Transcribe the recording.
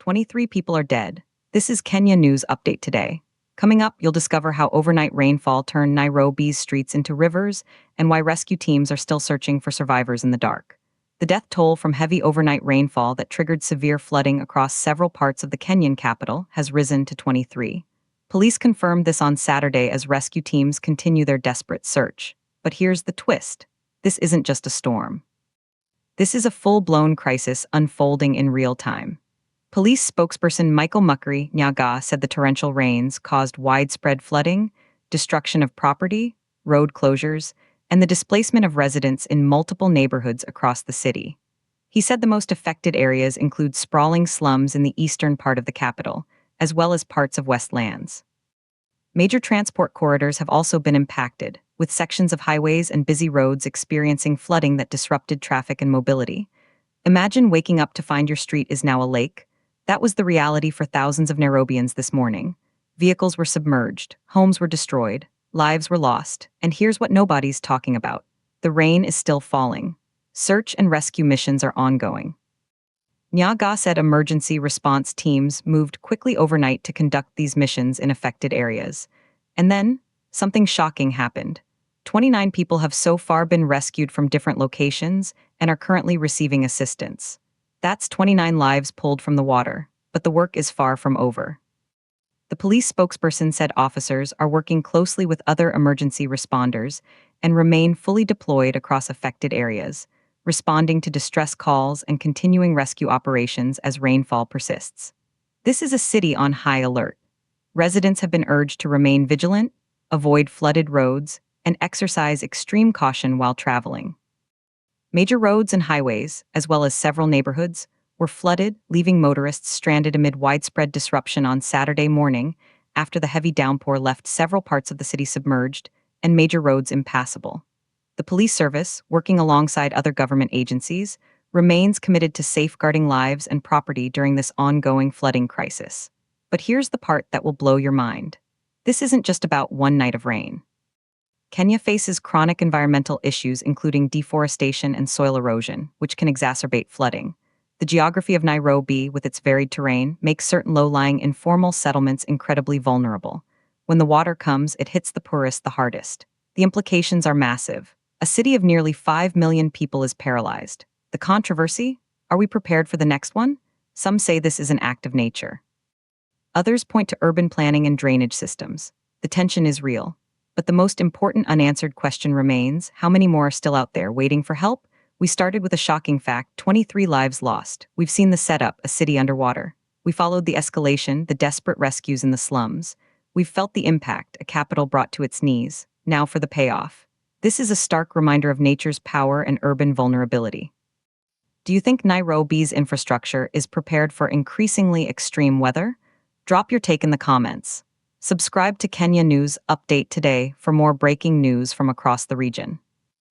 23 people are dead. This is Kenya News Update today. Coming up, you'll discover how overnight rainfall turned Nairobi's streets into rivers and why rescue teams are still searching for survivors in the dark. The death toll from heavy overnight rainfall that triggered severe flooding across several parts of the Kenyan capital has risen to 23. Police confirmed this on Saturday as rescue teams continue their desperate search. But here's the twist. This isn't just a storm. This is a full-blown crisis unfolding in real time. Police spokesperson Michael Nyaga said the torrential rains caused widespread flooding, destruction of property, road closures, and the displacement of residents in multiple neighborhoods across the city. He said the most affected areas include sprawling slums in the eastern part of the capital, as well as parts of Westlands. Major transport corridors have also been impacted, with sections of highways and busy roads experiencing flooding that disrupted traffic and mobility. Imagine waking up to find your street is now a lake. That was the reality for thousands of Nairobians this morning. Vehicles were submerged, homes were destroyed, lives were lost, and here's what nobody's talking about. The rain is still falling. Search and rescue missions are ongoing. Nyaga said emergency response teams moved quickly overnight to conduct these missions in affected areas. And then, something shocking happened. 29 people have so far been rescued from different locations and are currently receiving assistance. That's 29 lives pulled from the water, but the work is far from over. The police spokesperson said officers are working closely with other emergency responders and remain fully deployed across affected areas, responding to distress calls and continuing rescue operations as rainfall persists. This is a city on high alert. Residents have been urged to remain vigilant, avoid flooded roads, and exercise extreme caution while traveling. Major roads and highways, as well as several neighborhoods, were flooded, leaving motorists stranded amid widespread disruption on Saturday morning after the heavy downpour left several parts of the city submerged and major roads impassable. The police service, working alongside other government agencies, remains committed to safeguarding lives and property during this ongoing flooding crisis. But here's the part that will blow your mind. This isn't just about one night of rain. Kenya faces chronic environmental issues including deforestation and soil erosion, which can exacerbate flooding. The geography of Nairobi, with its varied terrain, makes certain low-lying informal settlements incredibly vulnerable. When the water comes, it hits the poorest the hardest. The implications are massive. A city of nearly 5 million people is paralyzed. The controversy? Are we prepared for the next one? Some say this is an act of nature. Others point to urban planning and drainage systems. The tension is real. But the most important unanswered question remains, how many more are still out there waiting for help? We started with a shocking fact, 23 lives lost. We've seen the setup, a city underwater. We followed the escalation, the desperate rescues in the slums. We've felt the impact, a capital brought to its knees. Now for the payoff. This is a stark reminder of nature's power and urban vulnerability. Do you think Nairobi's infrastructure is prepared for increasingly extreme weather? Drop your take in the comments. Subscribe to Kenya News Update today for more breaking news from across the region.